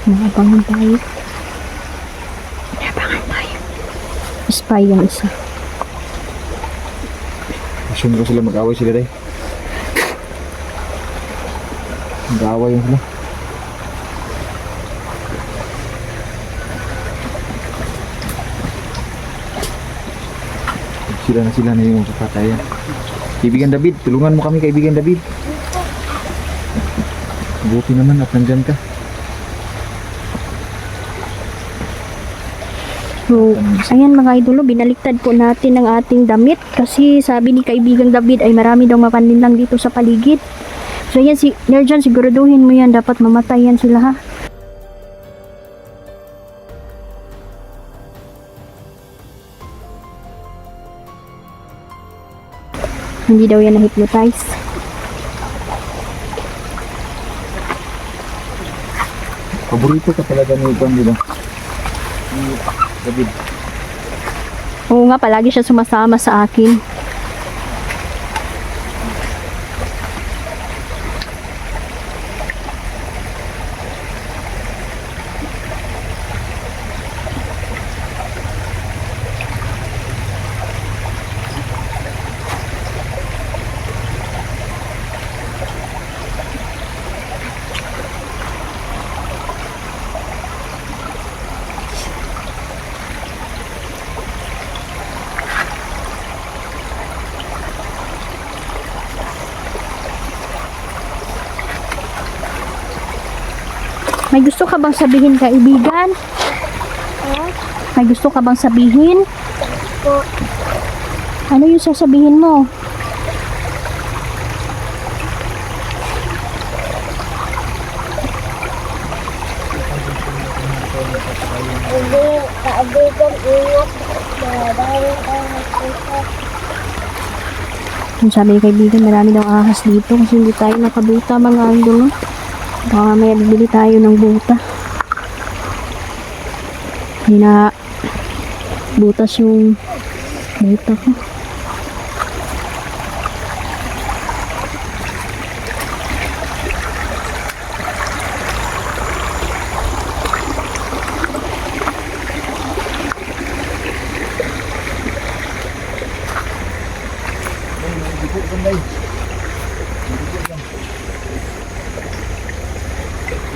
Naabangan tayo. Naabangan tayo. Spy yung isa. Assume ko sila mag-away sila day. Mag-away yung sila. Sila na yung kapatayan. Kaibigan David, tulungan mo kami kaibigan David. Buti naman at nandyan ka. So, ayan mga idolo, binaliktad po natin ang ating damit kasi sabi ni kaibigang David ay marami daw mapaninlang dito sa paligid. So ayan, Nerjan, siguraduhin mo yan, dapat mamatayan sila ha. Hindi daw yan na-hypnotize. Paborito ka talaga ni Juan, di ba? Ni David. Oo nga, palagi siya sumasama sa akin. May gusto ka bang sabihin, kaibigan? May gusto ka bang sabihin? Po. Ano yung sasabihin mo? Hindi, kaibigan, ingat. Maraming nakikita. Yung sabi ni kaibigan, marami daw ahas dito kasi hindi tayo nakabuta mga idol. Baka may bibili tayo ng buta. Hindi na butas yung buta ko.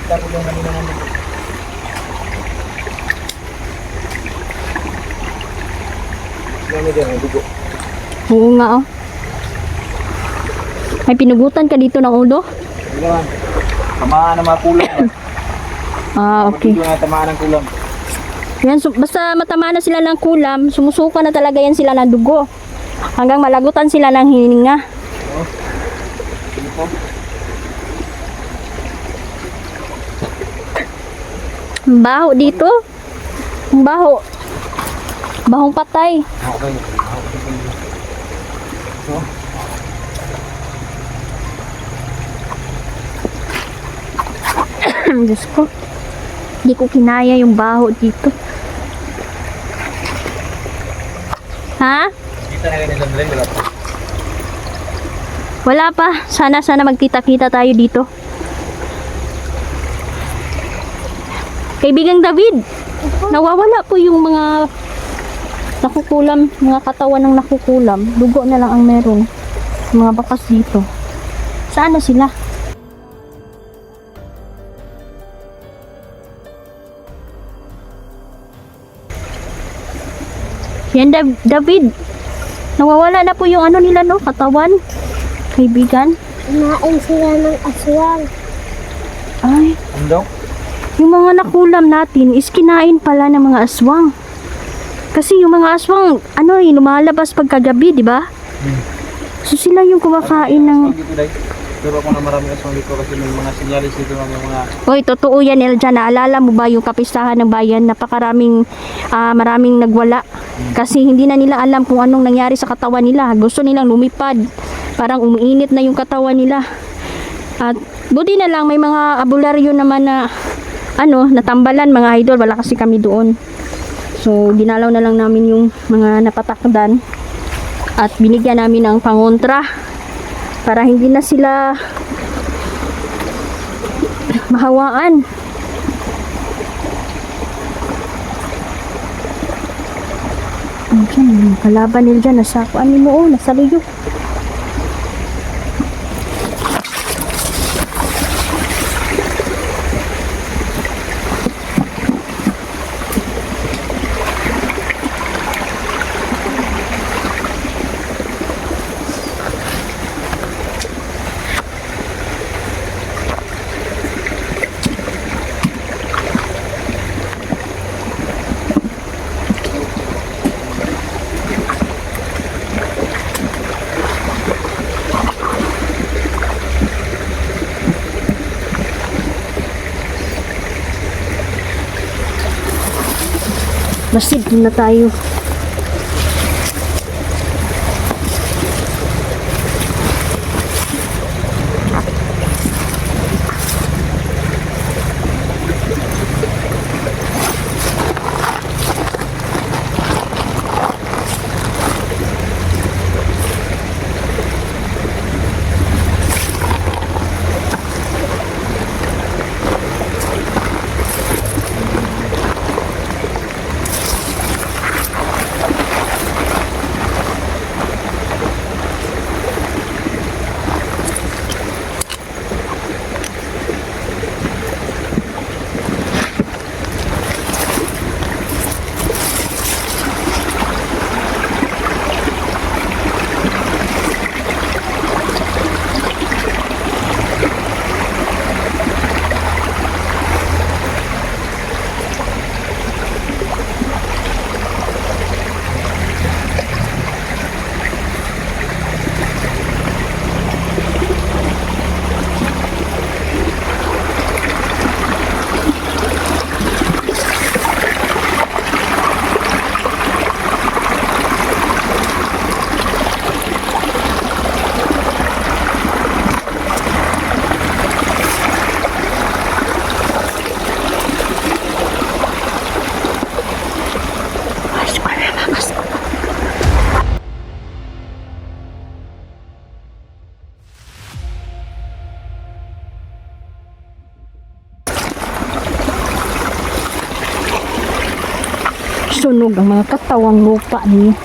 Kita ko yung kanina nandun. Dami din ang dugo. Oo nga oh. May pinugutan ka dito ng ulo? Hindi naman. Tamaan ng mga kulam. Ah, okay. Hindi nga tamaan ng kulam. Yan, basta matama na sila ng kulam, sumusuka na talaga yan sila ng dugo. Hanggang malagutan sila ng hininga. Oh. Sige po. Ang baho dito. Ang baho. Bahong patay. Okay. So, Diyos ko. Hindi ko kinaya yung baho dito. Ha? kita na ganyan lang wala pa. Wala pa. Sana magkita-kita tayo dito. Kaibigang David, nawawala po yung mga nakukulam, mga katawan ng nakukulam. Dugo na lang ang meron. Mga bakas dito. Saan na sila? Yan David. Nawawala na po yung ano nila no, katawan. Kaibigan. Kumain sila ng aswang. Ay, Ano daw? yung mga nakulam natin is kinain pala ng mga aswang. Kasi yung mga aswang, ano lumalabas pagkagabi, di ba? So sila yung kumakain ng... Dito dahil. Pero ako na maraming aswang dito kasi may mga sinyalis dito ng mga... Oy, totoo yan, Elja. Naalala mo ba yung kapistahan ng bayan? Napakaraming, maraming nagwala. Kasi hindi na nila alam kung anong nangyari sa katawan nila. Gusto nilang lumipad. Parang umiinit na yung katawan nila. At buti na lang, may mga abularyo naman na, natambalan mga idol. Wala kasi kami doon. So, ginalaw na lang namin yung mga napatakdan. At binigyan namin ng pangontra. Para hindi na sila mahawaan. Diyan, yung kalaban nila dyan, nasa kuan mo, oh, nasa liyo. Masid na tayo. Sunog ang mga katawang lupa niya.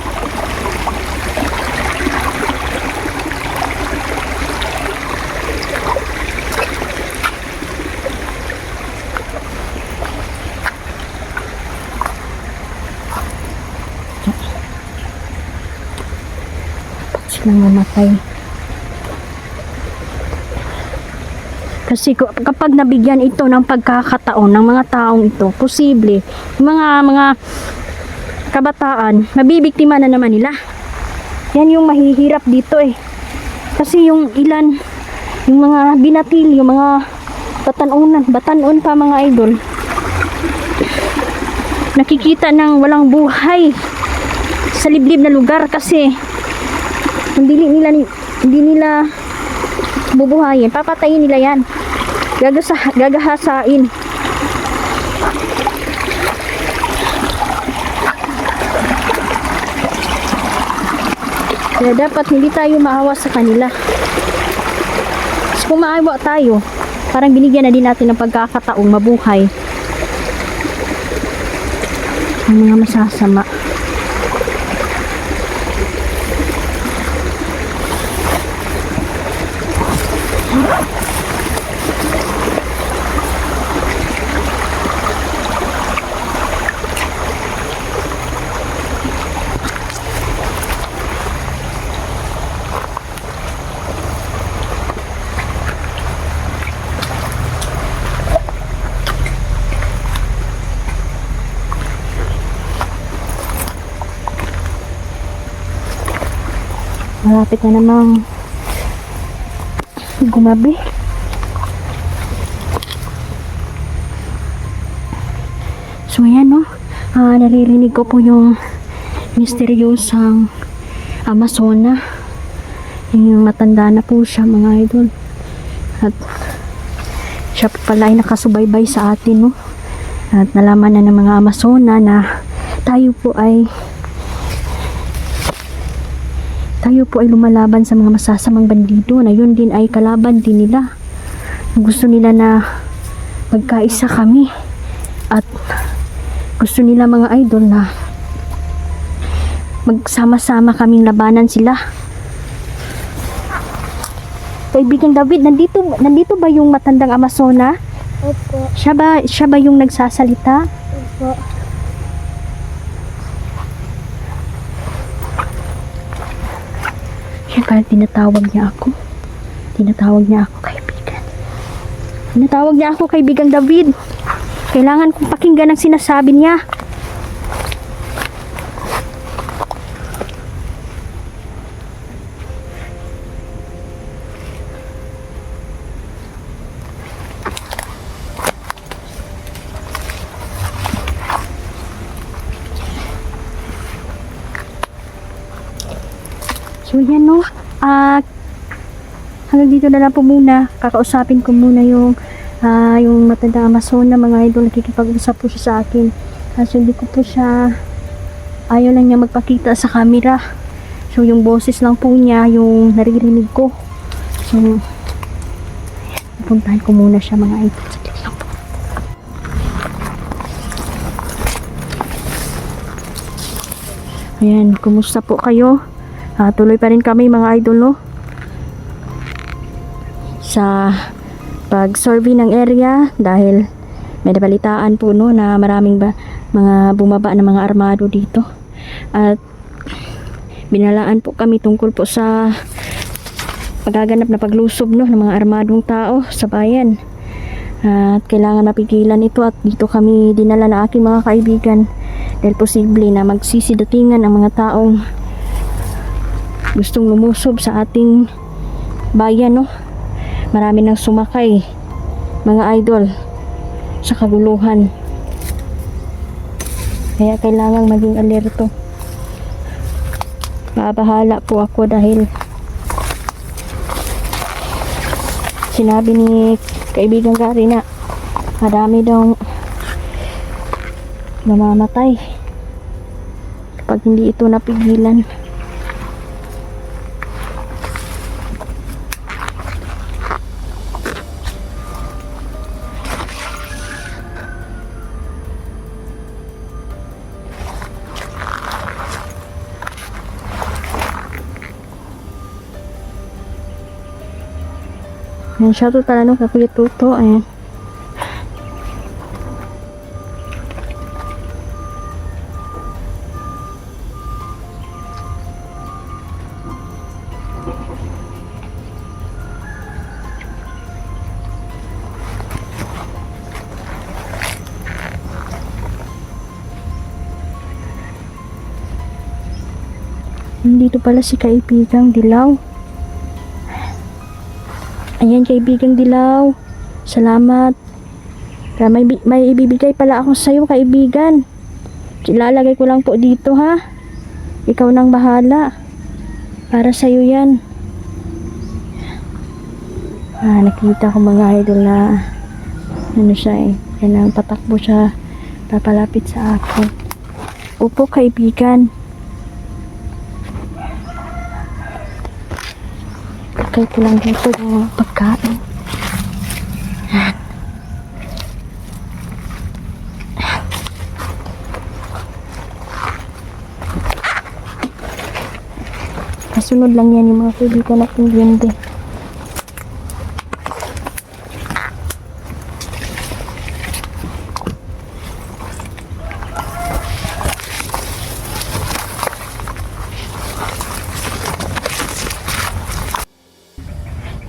Silang namatay. Kasi kapag nabigyan ito ng pagkakataon ng mga taong ito, posible mga kabataan, mabibiktima na naman nila. Yan yung mahihirap dito eh. Kasi yung ilan, yung mga binatil, yung mga batanon pa mga idol, nakikita ng walang buhay sa liblib na lugar kasi hindi nila bubuhayin, papatayin nila yan, gagahasain. Kaya dapat hindi tayo maawa sa kanila. Kasi kung maawa tayo, parang binigyan na din natin ng pagkakataong mabuhay ng mga masasama. Malapit na namang gumabi. So ayan no, naririnig ko po yung misteryosang Amazona. Yung matanda na po siya mga idol. At siya po pala ay nakasubaybay sa atin no. At nalaman na ng mga Amazona na tayo po ay lumalaban sa mga masasamang bandido na yun din ay kalaban din nila. Gusto nila na magkaisa kami at gusto nila mga idol na magsama-sama kaming labanan sila. Kaibigan David, nandito ba yung matandang Amazona? Opo. Siya ba yung nagsasalita? Opo. Siya kaya tinatawag niya ako. Tinatawag niya ako, kaibigan. Tinatawag niya ako, kaibigan David. Kailangan kong pakinggan ang sinasabi niya. So yan no, hanggang dito na lang po muna. Kakausapin ko muna yung matandang Amazon na mga idol. Nakikipag-usap po siya sa akin. So hindi ko po siya, ayaw lang niya magpakita sa camera. So yung boses lang po niya yung naririnig ko. So pupuntahan ko muna siya mga idol. Saglit lang po. Ayan, kumusta po kayo? Tuloy pa rin kami mga idol no, sa pag-survey ng area dahil may nabalitaan po no na maraming mga bumaba na mga armado dito at binalaan po kami tungkol po sa pagaganap na paglusob no ng mga armadong tao sa bayan at kailangan napigilan ito at dito kami dinala na aking mga kaibigan dahil posible na magsisidatingan ang mga taong gustong lumusob sa ating bayan no. Marami nang sumakay mga idol sa kaguluhan, kaya kailangang maging alerto. Mabahala po ako dahil sinabi ni kaibigan Gary na marami daw mamamatay kapag hindi ito napigilan. Yan siya to tala no, kakuya tuto. Ayan. Dito pala si kaibigang Dilaw. Ayan kaibigang Dilaw, salamat. May ibibigay pala ako sa iyo kaibigan. Ilalagay ko lang po dito ha. Ikaw nang bahala. Para sa iyo yan. Nakita ko mga idol na ano siya eh. Yan ang patakbo siya. Papalapit sa akin. Opo kaibigan. Kaya ko lang dito yung pagkain. Kasunod lang yan yung mga kaibigan natin duwende.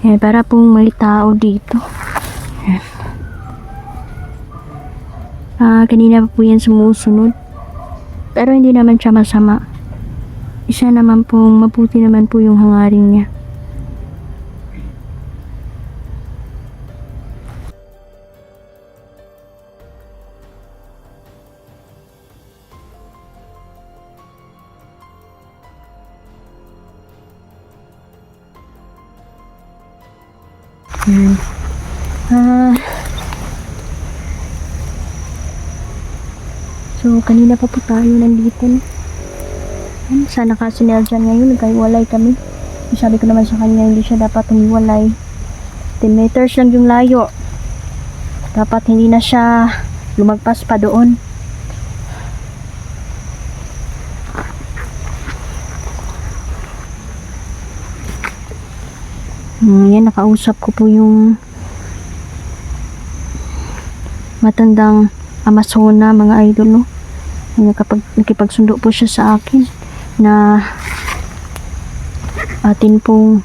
Yan, para pong may tao dito. Yan. Kanina pa po yan sumusunod. Pero hindi naman siya masama. Isa naman pong mabuti naman po yung hangarin niya. Yan. So, kanina pa po tayo nandito na. Sana kasi ni Aljan ngayon, nagkaiwalay kami. Sabi ko naman sa kanya, hindi siya dapat humiwalay. 10 meters lang yung layo. Dapat hindi na siya lumagpas pa doon. Yan, nakausap ko po yung matandang Amazona, mga idol, no? Nakipagsundo po siya sa akin na atin pong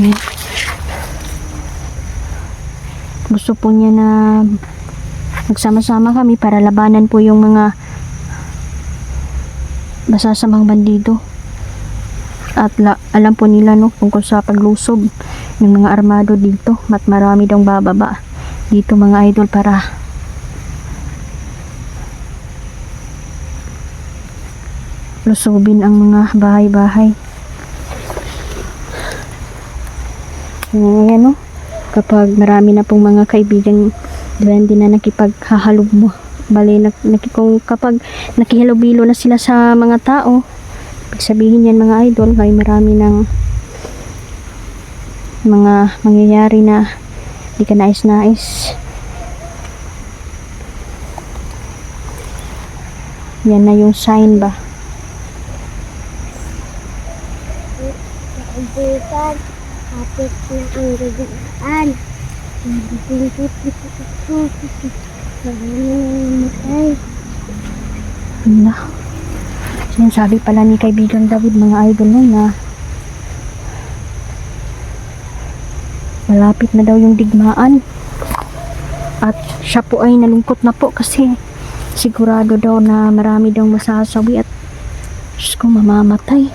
yan. Gusto po niya na magsama-sama kami para labanan po yung mga masasamang bandido. At alam po nila, no, tungkol sa paglusob ng mga armado dito. At marami daw bababa dito, mga idol, para lusobin ang mga bahay-bahay. Ngayon, no, kapag marami na pong mga kaibigan hindi na nakipaghahalog mo, bali kapag nakihalubilo na sila sa mga tao, ibig sabihin yan, mga idol, ay marami ng mga mangyayari na di ka nais-nais. Yan na yung sign ba. Kaibigan, kapit na ang gagaan. Wala. Sinasabi pala ni kaibigan David, mga idol, no, na malapit na daw yung digmaan. At siya po ay nalungkot na po kasi sigurado daw na marami daw masasawi at Diyos ko, mamamatay.